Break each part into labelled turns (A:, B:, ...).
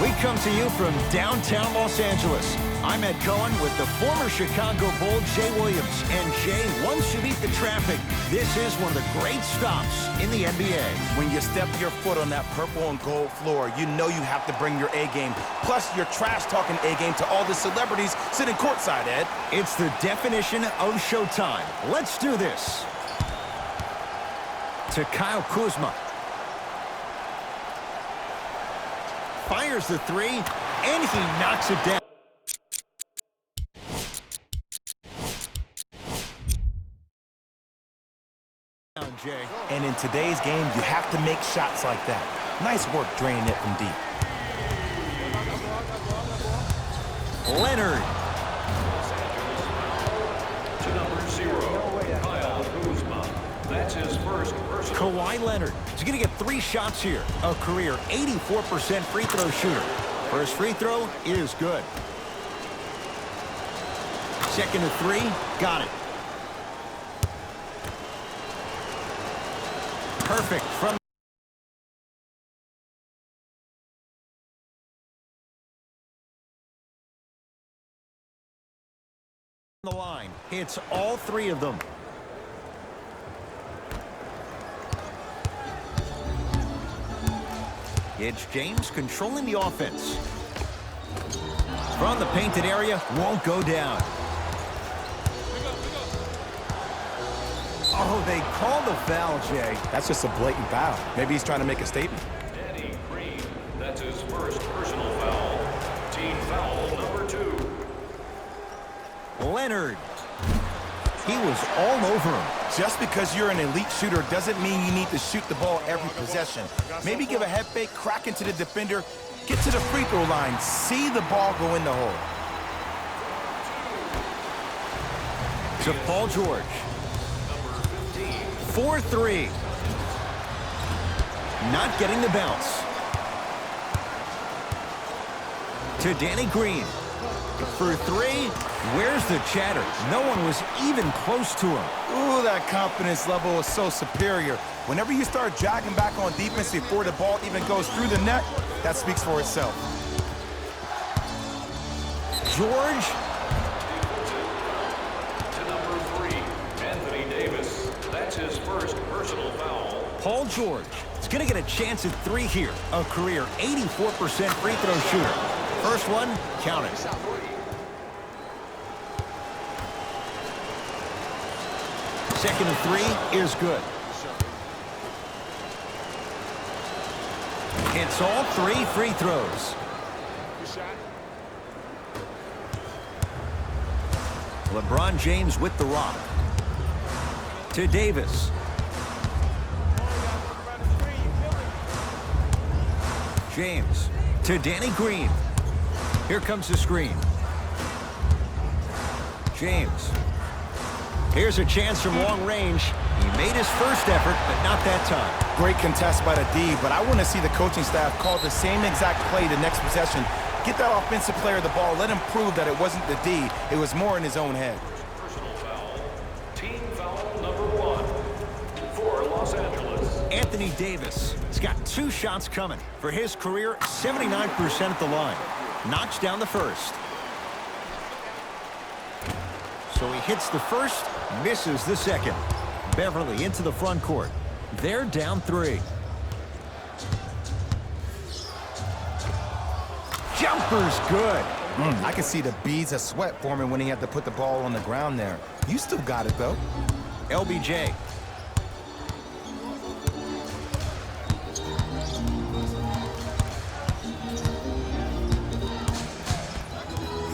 A: We come to you from downtown Los Angeles. I'm Ed Cohen with the former Chicago Bull, Jay Williams. And Jay, once you beat the traffic, this is one of the great stops in the NBA.
B: When you step your foot on that purple and gold floor, you know you have to bring your A game. Plus, you're trash-talking A game to all the celebrities sitting courtside, Ed.
A: It's the definition of showtime. Let's do this. To Kyle Kuzma. Fires the three, and he knocks it down. Jay.
B: And in today's game, you have to make shots like that. Nice work draining it from deep.
A: Leonard.
C: To number 0, Kyle Kuzma. That's his first personal.
A: Kawhi Leonard is going to get 3 shots here. A career 84% free throw shooter. First free throw is good. Second to 3, got it. Perfect from the line. Hits all 3 of them. It's James controlling the offense. From the painted area, won't go down. Oh, they called the foul, Jay.
B: That's just a blatant foul. Maybe he's trying to make a statement.
C: Danny Green. That's his first personal foul. Team foul number 2.
A: Leonard. He was all over him.
B: Just because you're an elite shooter doesn't mean you need to shoot the ball every possession. Maybe give a head fake, crack into the defender, get to the free throw line, see the ball go in the hole.
A: To Paul George. 4-3. Not getting the bounce. To Danny Green. For 3, where's the chatter? No one was even close to him.
B: Ooh, that confidence level is so superior. Whenever you start jogging back on defense before the ball even goes through the net, that speaks for itself.
A: George.
C: To number 3, Anthony Davis. That's his first personal foul.
A: Paul George is going to get a chance at 3 here. A career 84% free throw shooter. First one, count it. Second to 3 is good. It's all 3 free throws. LeBron James with the rock. To Davis. James to Danny Green. Here comes the screen. James. Here's a chance from long range. He made his first effort, but not that time.
B: Great contest by the D, but I want to see the coaching staff call the same exact play the next possession. Get that offensive player the ball. Let him prove that it wasn't the D. It was more in his own head.
C: Personal foul. Team foul number 1 for Los Angeles.
A: Anthony Davis has got 2 shots coming. For his career, 79% at the line. Knocks down the first. So he hits the first, misses the second. Beverly into the front court. They're down 3. Jumper's good.
B: I can see the beads of sweat forming when he had to put the ball on the ground there. You still got it, though.
A: LBJ.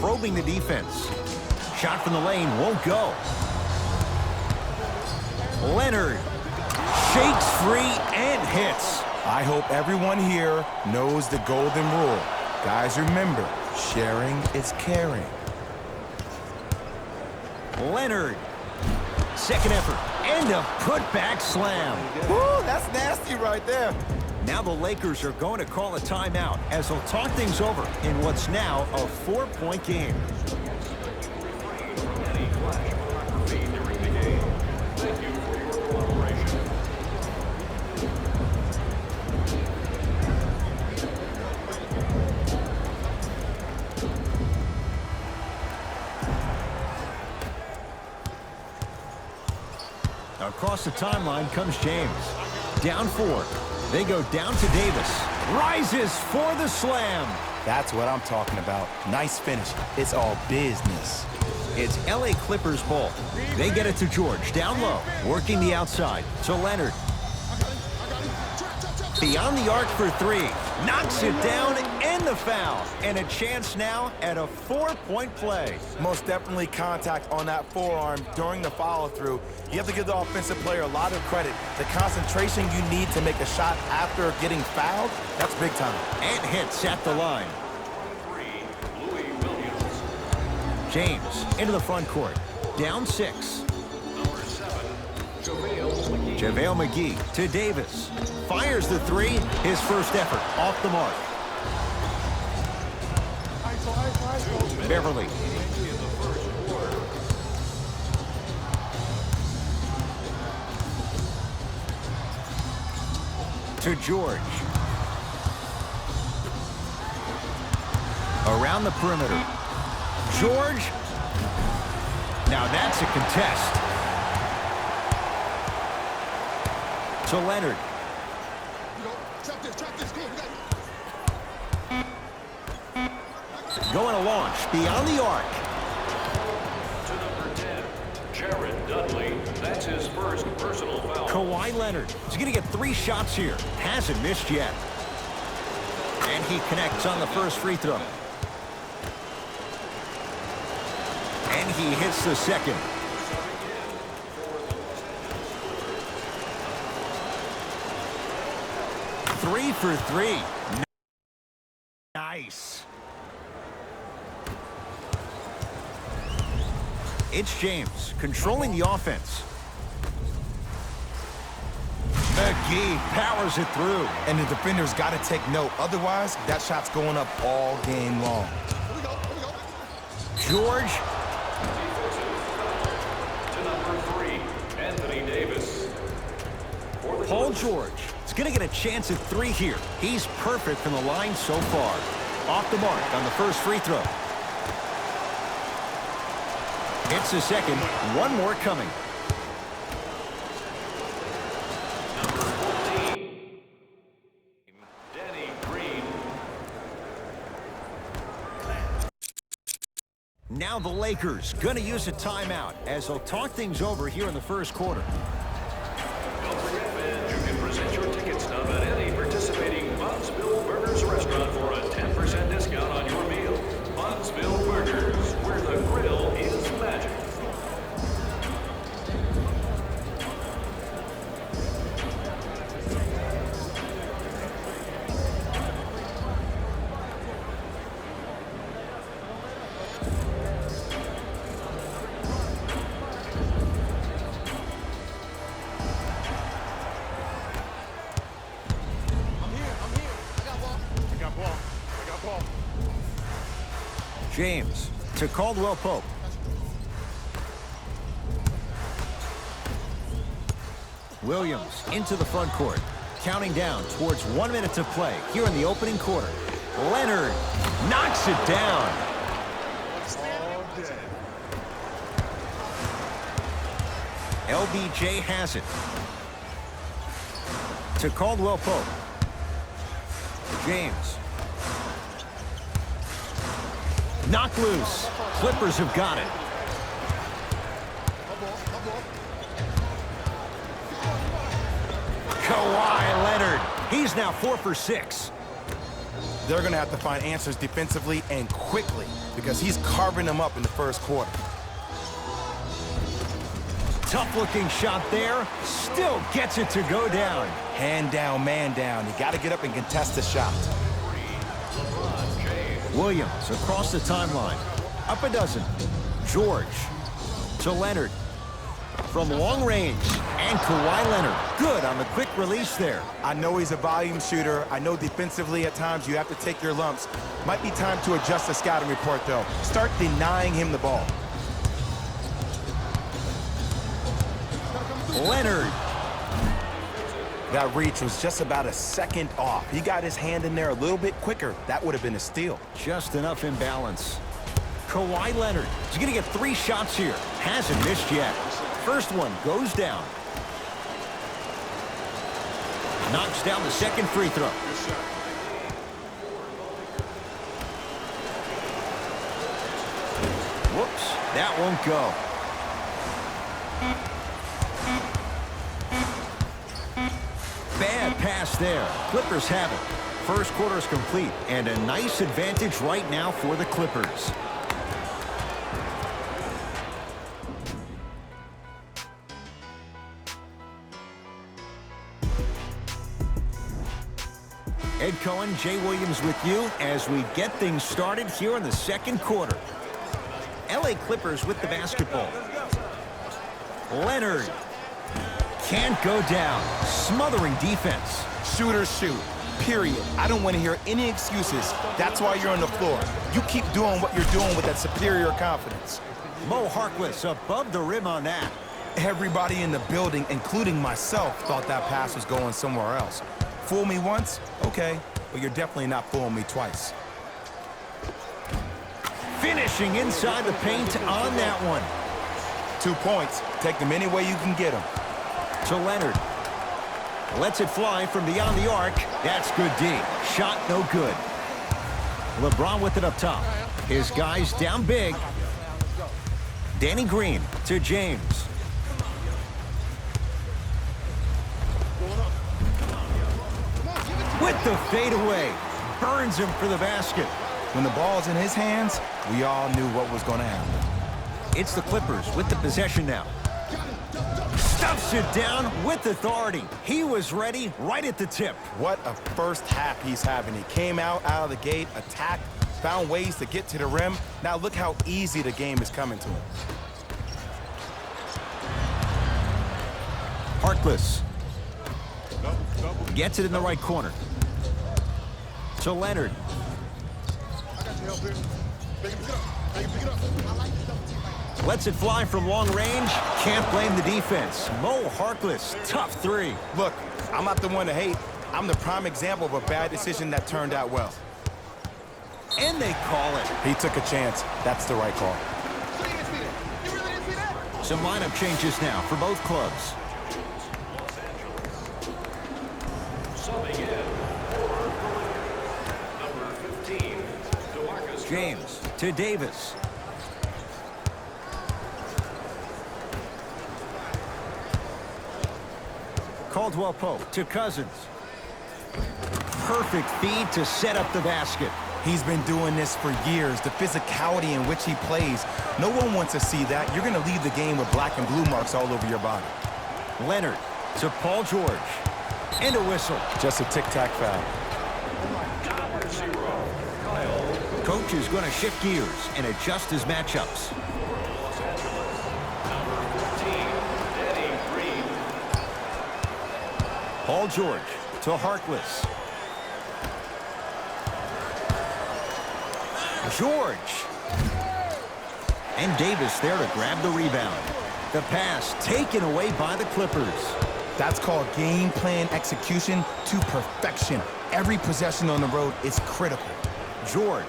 A: Probing the defense. Shot from the lane won't go. Leonard shakes free and hits.
B: I hope everyone here knows the golden rule. Guys, remember, sharing is caring.
A: Leonard. Second effort. And a putback slam.
B: Woo, that's nasty right there.
A: Now the Lakers are going to call a timeout as they'll talk things over in what's now a 4-point game. Across the timeline comes James. Down 4. They go down to Davis. Rises for the slam.
B: That's what I'm talking about. Nice finish. It's all business.
A: It's LA Clippers ball. They get it to George. Down low. Working the outside. To Leonard. Beyond the arc for 3. Knocks it down and the foul. And a chance now at a 4-point play.
B: Most definitely contact on that forearm during the follow-through. You have to give the offensive player a lot of credit. The concentration you need to make a shot after getting fouled, that's big time.
A: And hits at the line. James into the front court. Down 6. JaVale McGee to Davis. Fires the 3. His first effort off the mark. Beverly. To George. Around the perimeter. George. Now that's a contest. To Leonard. Going to launch beyond the arc.
C: To number 10, Jared Dudley. That's his first personal foul.
A: Kawhi Leonard is going to get 3 shots here. Hasn't missed yet. And he connects on the first free throw. And he hits the second. Three for 3. Nice. It's James controlling the offense. McGee powers it through.
B: And the defender's got to take note. Otherwise, that shot's going up all game long.
A: George.
C: To number 3, Anthony Davis.
A: Paul George is going to get a chance at 3 here. He's perfect from the line so far. Off the mark on the first free throw. Hits the second. One more coming.
C: Number 14, Danny Green.
A: Now the Lakers going to use a timeout as they'll talk things over here in the first quarter.
C: Don't forget, fans, you can present your ticket stub at any participating Bunsville Burgers restaurant for a 10% discount on your meal. Bunsville Burgers, where the grill is magic.
A: James to Caldwell Pope. Williams into the front court. Counting down towards 1 minute to play here in the opening quarter. Leonard knocks it down. LBJ has it. To Caldwell Pope. James. Knocked loose. Clippers have got it. Kawhi Leonard. He's now 4 for 6.
B: They're going to have to find answers defensively and quickly because he's carving them up in the first quarter.
A: Tough-looking shot there. Still gets it to go down.
B: Hand down, man down. You got to get up and contest the shot.
A: Williams across the timeline. Up a dozen. George to Leonard. From long range. And Kawhi Leonard. Good on the quick release there.
B: I know he's a volume shooter. I know defensively at times you have to take your lumps. Might be time to adjust the scouting report, though. Start denying him the ball.
A: Leonard.
B: That reach was just about a second off. He got his hand in there a little bit quicker. That would have been a steal.
A: Just enough imbalance. Kawhi Leonard is going to get 3 shots here. Hasn't missed yet. First one goes down. Knocks down the second free throw. Whoops, that won't go. Bad pass there. Clippers have it. First quarter is complete, and a nice advantage right now for the Clippers. Ed Cohen, Jay Williams with you as we get things started here in the second quarter. LA Clippers with the basketball. Leonard can't go down. Smothering defense.
B: Shooters shoot, period. I don't want to hear any excuses. That's why you're on the floor. You keep doing what you're doing with that superior confidence.
A: Mo Harkless above the rim on that.
B: Everybody in the building, including myself, thought that pass was going somewhere else. Fool me once? Okay, but you're definitely not fooling me twice.
A: Finishing inside the paint on that one.
B: 2 points. Take them any way you can get them.
A: To Leonard. Lets it fly from beyond the arc. That's good D. Shot no good. LeBron with it up top. His guys down big. Danny Green to James. With the fadeaway. Burns him for the basket.
B: When the ball's in his hands, we all knew what was going to happen.
A: It's the Clippers with the possession now. Stuffs it down with authority. He was ready right at the tip.
B: What a first half he's having. He came out of the gate, attacked, found ways to get to the rim. Now look how easy the game is coming to him.
A: Harkless. Gets it in the right corner. To Leonard. Lets it fly from long range. Can't blame the defense. Mo Harkless, tough three.
B: Look, I'm not the one to hate. I'm the prime example of a bad decision that turned out well.
A: And they call it.
B: He took a chance. That's the right call.
A: Some lineup changes now for both clubs.
C: Subbing in for number 15, DeMarcus
A: James to Davis. Caldwell Pope to Cousins. Perfect feed to set up the basket.
B: He's been doing this for years. The physicality in which he plays. No one wants to see that. You're going to leave the game with black and blue marks all over your body.
A: Leonard to Paul George. And a whistle.
B: Just a tic-tac foul.
A: Coach is going to shift gears and adjust his matchups.
C: Los Angeles, number 15, Danny Green.
A: Paul George to Harkless. George. And Davis there to grab the rebound. The pass taken away by the Clippers.
B: That's called game plan execution to perfection. Every possession on the road is critical.
A: George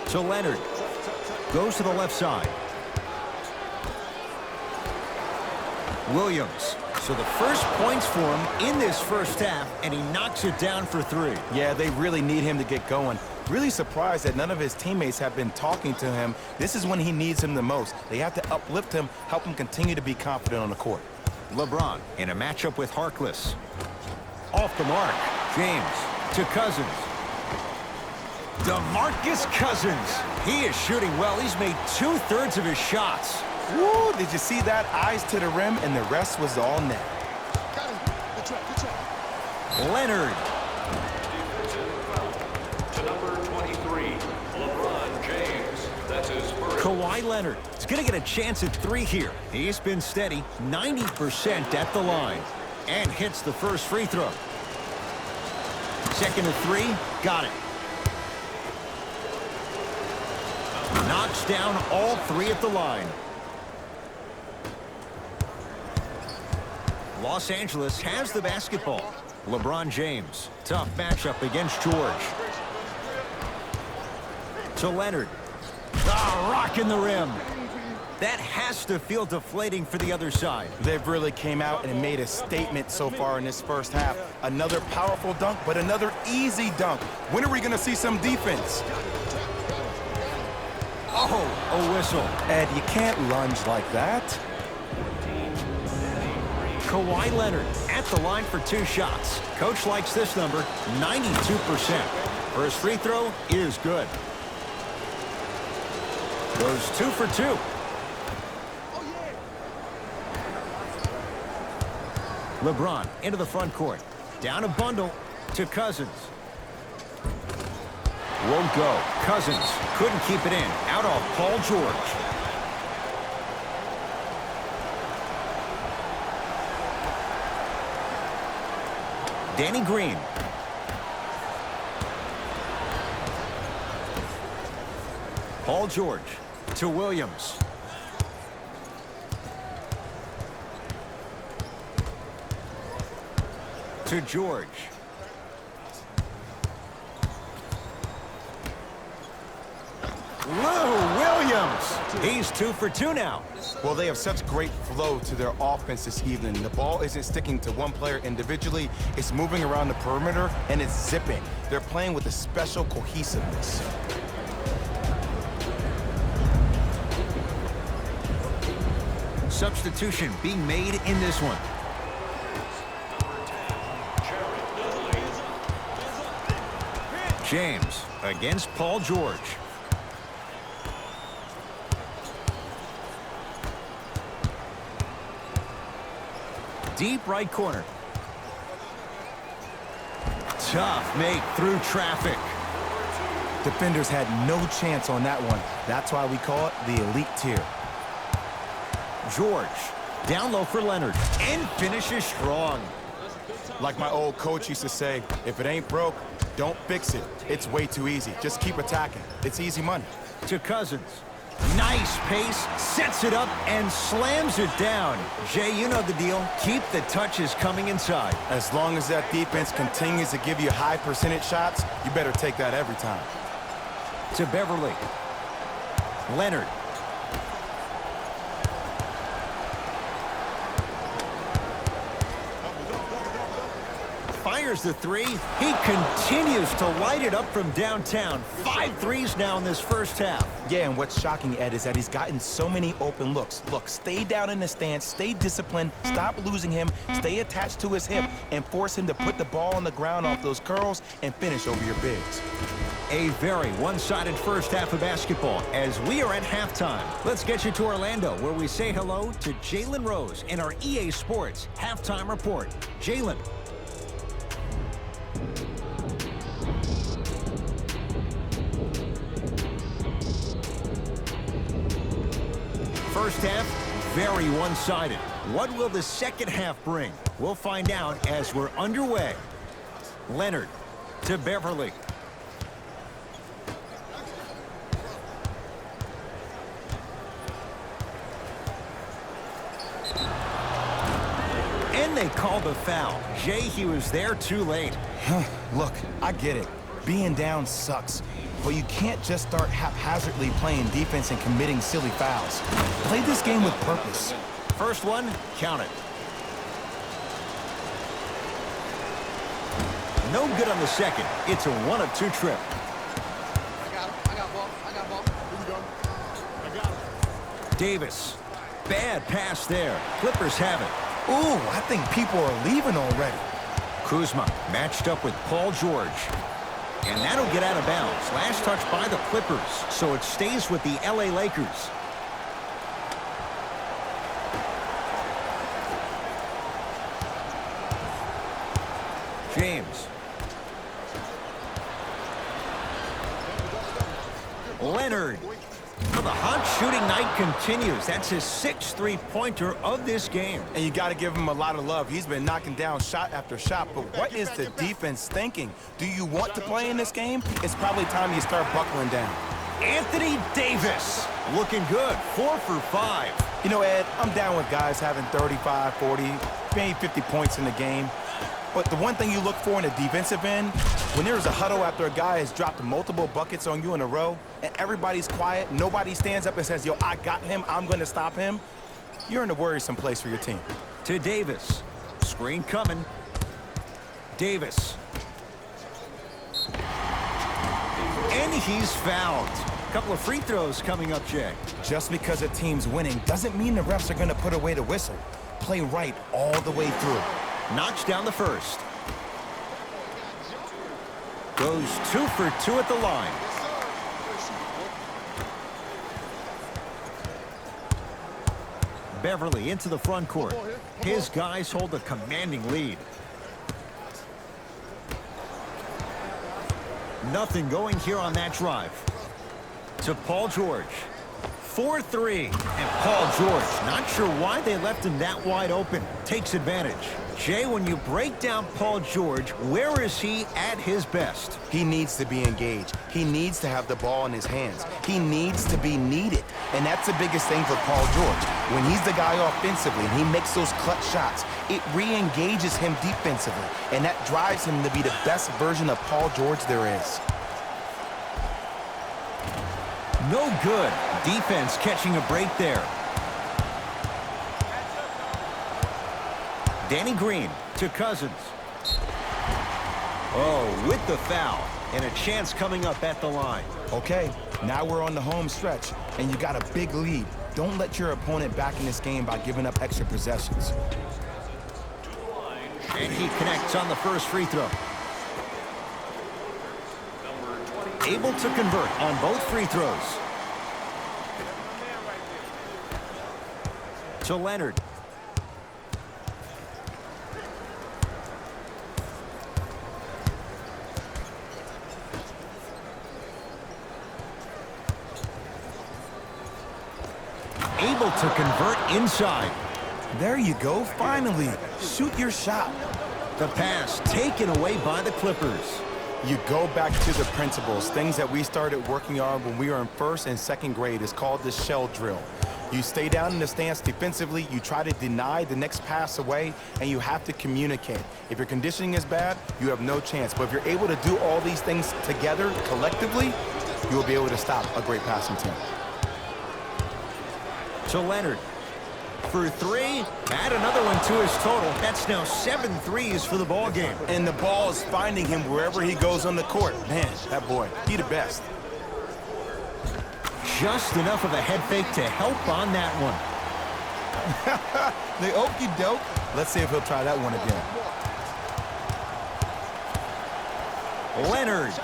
A: to Leonard. Goes to the left side. Williams. So the first points for him in this first half, and he knocks it down for three.
B: Yeah, they really need him to get going. Really surprised that none of his teammates have been talking to him. This is when he needs him the most. They have to uplift him, help him continue to be confident on the court.
A: LeBron in a matchup with Harkless. Off the mark. James to Cousins. DeMarcus Cousins. He is shooting well. He's made 2/3 of his shots.
B: Woo, did you see that? Eyes to the rim, and the rest was all net.
A: Leonard.
C: To number 23, LeBron James. That's his first.
A: Kawhi Leonard is going to get a chance at three here. He's been steady, 90% at the line. And hits the first free throw. Second to three, got it. Knocks down all three at the line. Los Angeles has the basketball. LeBron James, tough matchup against George. To Leonard. Ah, rocking the rim. That has to feel deflating for the other side.
B: They've really came out and made a statement so far in this first half. Another powerful dunk, but another easy dunk. When are we going to see some defense?
A: Oh, a whistle.
B: Ed, you can't lunge like that.
A: Kawhi Leonard at the line for 2 shots. Coach likes this number, 92%. First free throw is good. Goes 2 for 2. LeBron into the front court. Down a bundle to Cousins. Won't go. Cousins couldn't keep it in. Out off Paul George. Danny Green. Paul George to Williams. To George. Lou Williams. He's 2 for 2 now.
B: Well, they have such great flow to their offense this evening. The ball isn't sticking to one player individually. It's moving around the perimeter, and it's zipping. They're playing with a special cohesiveness.
A: Substitution being made in this one. James against Paul George. Deep right corner. Tough make through traffic.
B: Defenders had no chance on that one. That's why we call it the elite tier.
A: George down low for Leonard and finishes strong.
B: Like my old coach used to say, if it ain't broke, don't fix it. It's way too easy. Just keep attacking. It's easy money.
A: To Cousins. Nice pace, sets it up, and slams it down. Jay, you know the deal. Keep the touches coming inside.
B: As long as that defense continues to give you high percentage shots, you better take that every time.
A: To Beverly. Leonard. Fires the 3. He continues to light it up from downtown. 5 threes now in this first half.
B: Yeah, and what's shocking, Ed, is that he's gotten so many open looks. Look, stay down in the stance, stay disciplined, stop losing him, stay attached to his hip, and force him to put the ball on the ground off those curls and finish over your bigs.
A: A very one-sided first half of basketball as we are at halftime. Let's get you to Orlando, where we say hello to Jalen Rose in our EA Sports Halftime Report. Jalen. First half, very one-sided. What will the second half bring? We'll find out as we're underway. Leonard to Beverly. And they called a foul. Jay, he was there too late.
B: Look, I get it. Being down sucks. But you can't just start haphazardly playing defense and committing silly fouls. Play this game with purpose.
A: First one, count it. No good on the second. It's a 1-of-2 trip.
D: I got him. I got ball. I got ball. Here we go. I got him.
A: Davis. Bad pass there. Clippers have it.
B: Ooh, I think people are leaving already.
A: Kuzma matched up with Paul George. And that'll get out of bounds. Last touch by the Clippers, so it stays with the LA Lakers. James. Leonard. Well, the hot shooting night continues. That's his 6th three-pointer of this game.
B: And you got to give him a lot of love. He's been knocking down shot after shot. But what is the defense thinking? Do you want to play in this game? It's probably time you start buckling down.
A: Anthony Davis looking good. 4 for 5.
B: You know, Ed, I'm down with guys having 35, 40, maybe 50 points in the game. But the one thing you look for in a defensive end, when there's a huddle after a guy has dropped multiple buckets on you in a row, and everybody's quiet, nobody stands up and says, yo, I got him, I'm going to stop him, you're in a worrisome place for your team.
A: To Davis. Screen coming. Davis. And he's fouled. A couple of free throws coming up, Jay.
B: Just because a team's winning doesn't mean the refs are going to put away the whistle. Play right all the way through.
A: Knocks down the first. Goes 2 for 2 at the line. Beverly into the front court. His guys hold a commanding lead. Nothing going here on that drive. To Paul George. 4-3. And Paul George, not sure why they left him that wide open. Takes advantage. Jay, when you break down Paul George, where is he at his best?
B: He needs to be engaged. He needs to have the ball in his hands. He needs to be needed. And that's the biggest thing for Paul George. When he's the guy offensively and he makes those clutch shots, it re-engages him defensively. And that drives him to be the best version of Paul George there is.
A: No good. Defense catching a break there. Danny Green to Cousins. Oh, with the foul. And a chance coming up at the line.
B: Okay, now we're on the home stretch, and you got a big lead. Don't let your opponent back in this game by giving up extra possessions.
A: And he connects on the first free throw. Able to convert on both free throws. To Leonard. Able to convert inside.
B: There you go, finally. Shoot your shot.
A: The pass taken away by the Clippers.
B: You go back to the principles, things that we started working on when we were in first and second grade. It's called the shell drill. You stay down in the stance defensively, you try to deny the next pass away, and you have to communicate. If your conditioning is bad, you have no chance. But if you're able to do all these things together, collectively, you will be able to stop a great passing team.
A: To Leonard. For 3, add another one to his total. That's now 7 threes for the ball game.
B: And the ball is finding him wherever he goes on the court. Man, that boy, he the best.
A: Just enough of a head fake to help on that one.
B: The okey doke. Let's see if he'll try that one again.
A: Leonard.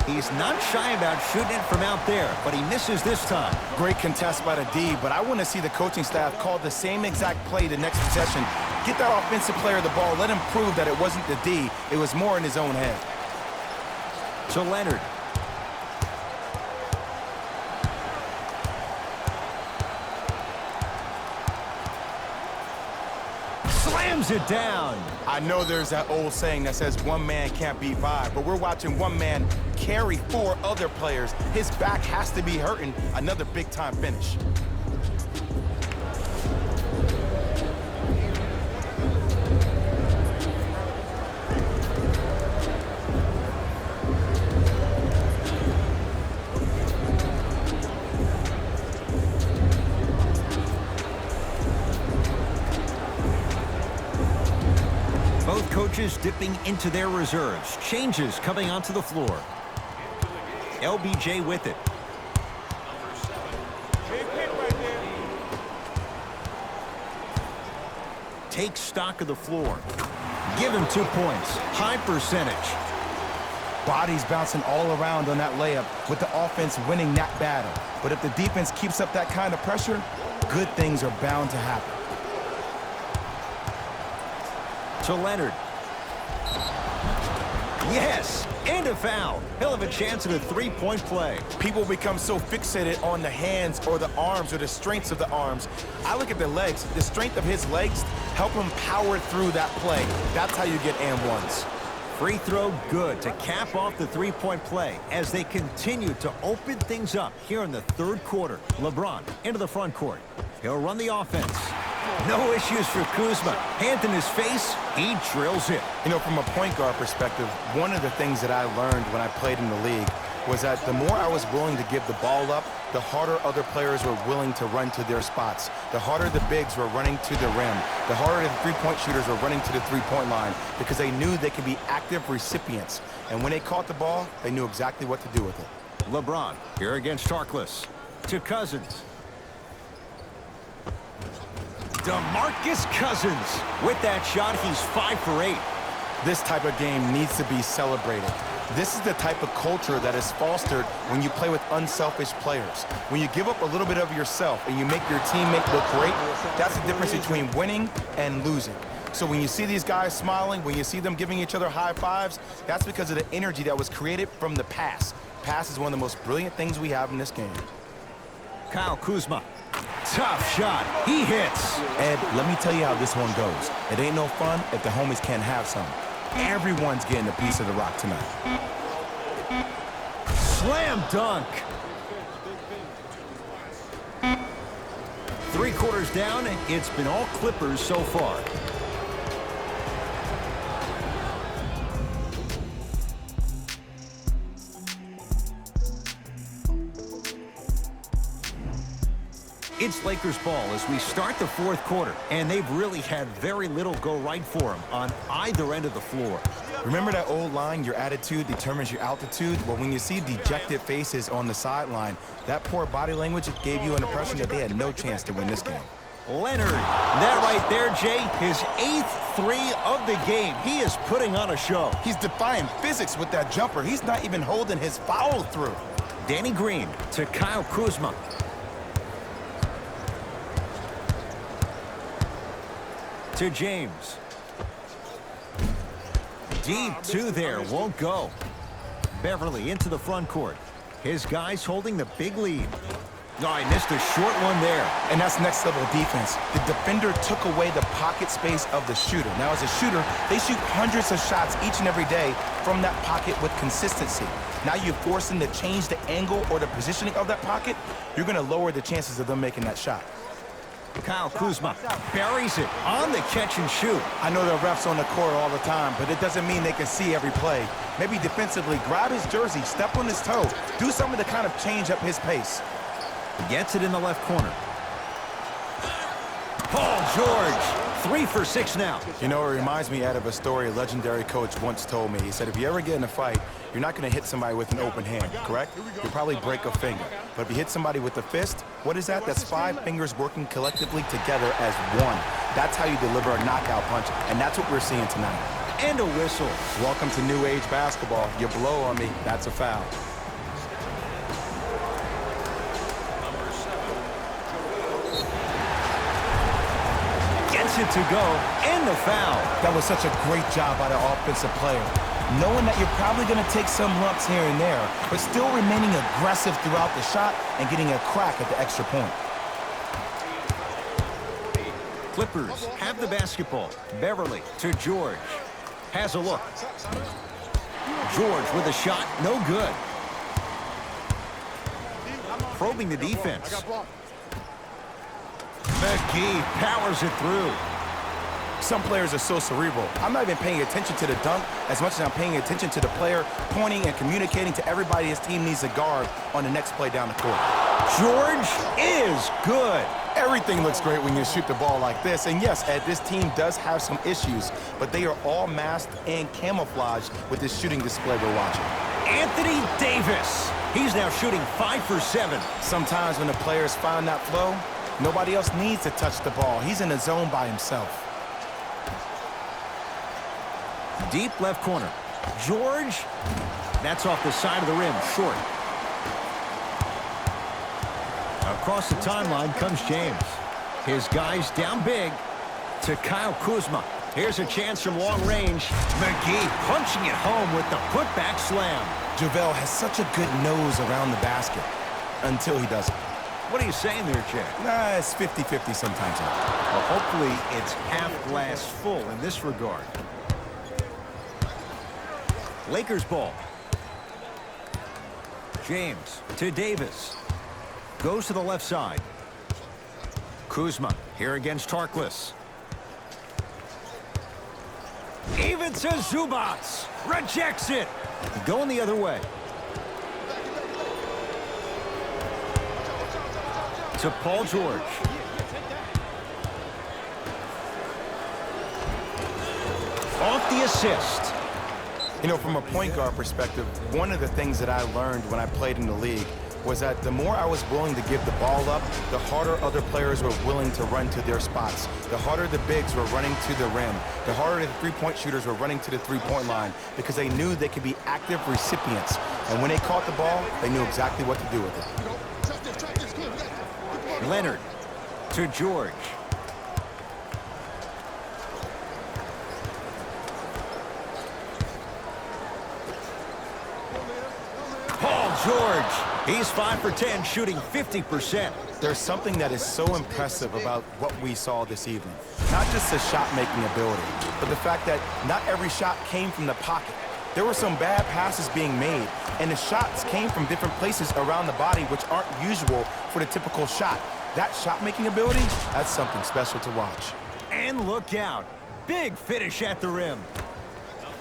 A: He's not shy about shooting it from out there, but he misses this time.
B: Great contest by the D, but I want to see the coaching staff call the same exact play the next possession. Get that offensive player the ball. Let him prove that it wasn't the D. It was more in his own head.
A: To Leonard. Slams it down.
B: I know there's that old saying that says one man can't beat 5, but we're watching one man carry 4 other players. His back has to be hurting. Another big-time finish.
A: Both coaches dipping into their reserves. Changes coming onto the floor. LBJ with it. Take stock of the floor. Give him 2 points. High percentage.
B: Bodies bouncing all around on that layup with the offense winning that battle. But if the defense keeps up that kind of pressure, good things are bound to happen.
A: To Leonard. Yes, and a foul. He'll have a chance at a 3-point play.
B: People become so fixated on the hands or the arms or the strengths of the arms. I look at the legs. The strength of his legs help him power through that play. That's how you get and ones.
A: Free throw good to cap off the 3-point play as they continue to open things up here in the third quarter. LeBron into the front court. He'll run the offense. No issues for Kuzma. Hand in his face, he drills it.
B: You know, from a point guard perspective, one of the things that I learned when I played in the league was that the more I was willing to give the ball up, the harder other players were willing to run to their spots. The harder the bigs were running to the rim. The harder the three-point shooters were running to the three-point line because they knew they could be active recipients. And when they caught the ball, they knew exactly what to do with it.
A: LeBron here against Harkless. To Cousins. DeMarcus Cousins. With that shot, he's 5 for 8.
B: This type of game needs to be celebrated. This is the type of culture that is fostered when you play with unselfish players. When you give up a little bit of yourself and you make your teammate look great, that's the difference between winning and losing. So when you see these guys smiling, when you see them giving each other high fives, that's because of the energy that was created from the pass. Pass is one of the most brilliant things we have in this game.
A: Kyle Kuzma. Tough shot. He hits.
B: Ed, let me tell you how this one goes. It ain't no fun if the homies can't have some. Everyone's getting a piece of the rock tonight.
A: Slam dunk. 3 quarters down. It's been all Clippers so far. It's Lakers ball as we start the 4th quarter, and they've really had very little go right for them on either end of the floor.
B: Remember that old line, your attitude determines your altitude? Well, when you see dejected faces on the sideline, that poor body language gave you an impression that they had no chance to win this game.
A: Leonard, that right there, Jay, his 8th 3 of the game. He is putting on a show.
B: He's defying physics with that jumper. He's not even holding his foul through.
A: Danny Green to Kyle Kuzma. To James. Deep 2 there, won't go. Beverly into the front court. His guys holding the big lead. Oh, he missed a short one there.
B: And that's next level defense. The defender took away the pocket space of the shooter. Now, as a shooter, they shoot hundreds of shots each and every day from that pocket with consistency. Now you force them to change the angle or the positioning of that pocket, you're going to lower the chances of them making that shot.
A: Kyle Kuzma buries it on the catch and shoot.
B: I know the refs on the court all the time, but it doesn't mean they can see every play. Maybe defensively, grab his jersey, step on his toe, do something to kind of change up his pace.
A: Gets it in the left corner. Paul George, 3 for 6 now.
B: You know, it reminds me, Ed, of a story a legendary coach once told me. He said, if you ever get in a fight, you're not going to hit somebody with an open hand, correct? You'll probably break a finger. But if you hit somebody with a fist, what is that? That's 5 fingers working collectively together as one. That's how you deliver a knockout punch, and that's what we're seeing tonight.
A: And a whistle.
B: Welcome to new age basketball. You blow on me, that's a foul.
A: Gets it to go, and the foul.
B: That was such a great job by the offensive player. Knowing that you're probably going to take some lumps here and there, but still remaining aggressive throughout the shot and getting a crack at the extra point.
A: Clippers have the basketball. Beverly to George. Has a look. George with a shot, no good. Probing the defense. McGee powers it through.
B: Some players are so cerebral. I'm not even paying attention to the dunk as much as I'm paying attention to the player pointing and communicating to everybody his team needs a guard on the next play down the court.
A: George is good.
B: Everything looks great when you shoot the ball like this. And yes, Ed, this team does have some issues, but they are all masked and camouflaged with this shooting display we're watching.
A: Anthony Davis. He's now shooting 5 for 7.
B: Sometimes when the players find that flow, nobody else needs to touch the ball. He's in the zone by himself.
A: Deep left corner. George. That's off the side of the rim, short. Across the timeline comes James. His guys down big to Kyle Kuzma. Here's a chance from long range. McGee punching it home with the putback slam.
B: JaVale has such a good nose around the basket until he doesn't.
A: What are you saying there, Jack?
B: Nah, it's 50-50 sometimes.
A: Well, hopefully it's half glass full in this regard. Lakers ball. James to Davis. Goes to the left side. Kuzma here against Tarkless. Even to Zubats. Rejects it. Going the other way. To Paul George. Off the assist.
B: You know, from a point guard perspective, one of the things that I learned when I played in the league was that the more I was willing to give the ball up, the harder other players were willing to run to their spots. The harder the bigs were running to the rim. The harder the three-point shooters were running to the three-point line because they knew they could be active recipients. And when they caught the ball, they knew exactly what to do with it.
A: Leonard to George. Paul George. He's 5 for 10, shooting 50%.
B: There's something that is so impressive about what we saw this evening. Not just the shot-making ability, but the fact that not every shot came from the pocket. There were some bad passes being made, and the shots came from different places around the body, which aren't usual for the typical shot. That shot-making ability, that's something special to watch.
A: And look out. Big finish at the rim.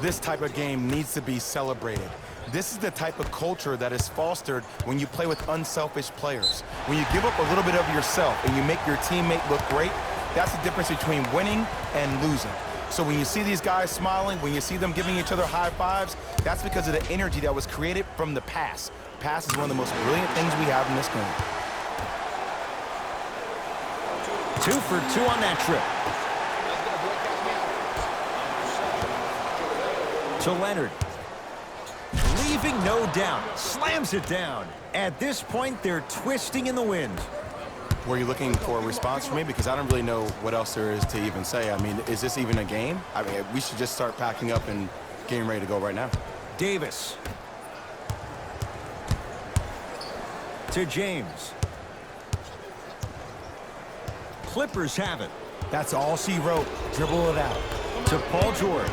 B: This type of game needs to be celebrated. This is the type of culture that is fostered when you play with unselfish players. When you give up a little bit of yourself and you make your teammate look great, that's the difference between winning and losing. So when you see these guys smiling, when you see them giving each other high fives, that's because of the energy that was created from the pass. Pass is one of the most brilliant things we have in this game.
A: 2 for 2 on that trip. To Leonard. Leaving no doubt. Slams it down. At this point, they're twisting in the wind.
B: Were you looking for a response from me? Because I don't really know what else there is to even say. I mean, is this even a game? I mean, we should just start packing up and getting ready to go right now.
A: Davis. To James. Clippers have it.
B: That's all she wrote. Dribble it out.
A: To Paul George.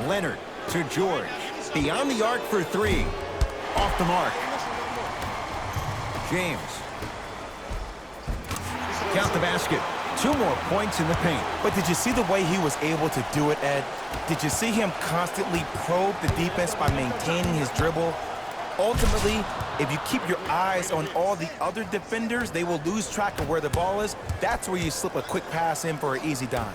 A: Leonard to George. Beyond the arc for 3. Off the mark. James. Count the basket. 2 more points in the paint.
B: But did you see the way he was able to do it, Ed? Did you see him constantly probe the defense by maintaining his dribble? Ultimately, if you keep your eyes on all the other defenders, they will lose track of where the ball is. That's where you slip a quick pass in for an easy dime.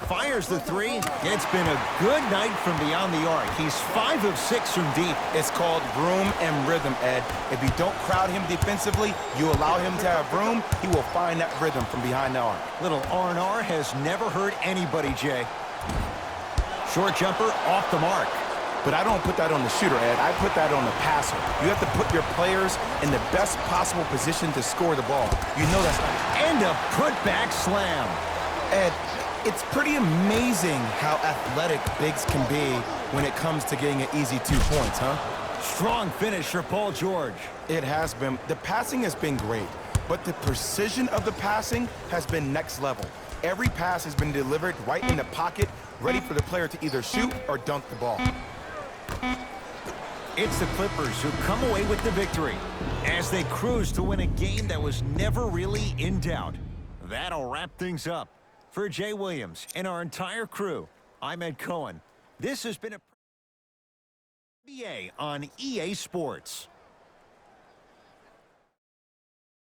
A: Fires the 3. It's been a good night from beyond the arc. He's 5 of 6 from deep.
B: It's called room and rhythm, Ed. If you don't crowd him defensively, you allow him to have room, he will find that rhythm from behind the arc.
A: Little R&R has never hurt anybody, Jay. Short jumper off the mark.
B: But I don't put that on the shooter, Ed. I put that on the passer. You have to put your players in the best possible position to score the ball. You know that's not...
A: And a putback slam.
B: Ed, it's pretty amazing how athletic bigs can be when it comes to getting an easy 2 points, huh?
A: Strong finish for Paul George.
B: It has been. The passing has been great, but the precision of the passing has been next level. Every pass has been delivered right in the pocket, ready for the player to either shoot or dunk the ball.
A: It's the Clippers who come away with the victory as they cruise to win a game that was never really in doubt. That'll wrap things up. For Jay Williams and our entire crew, I'm Ed Cohen. This has been a NBA on EA Sports.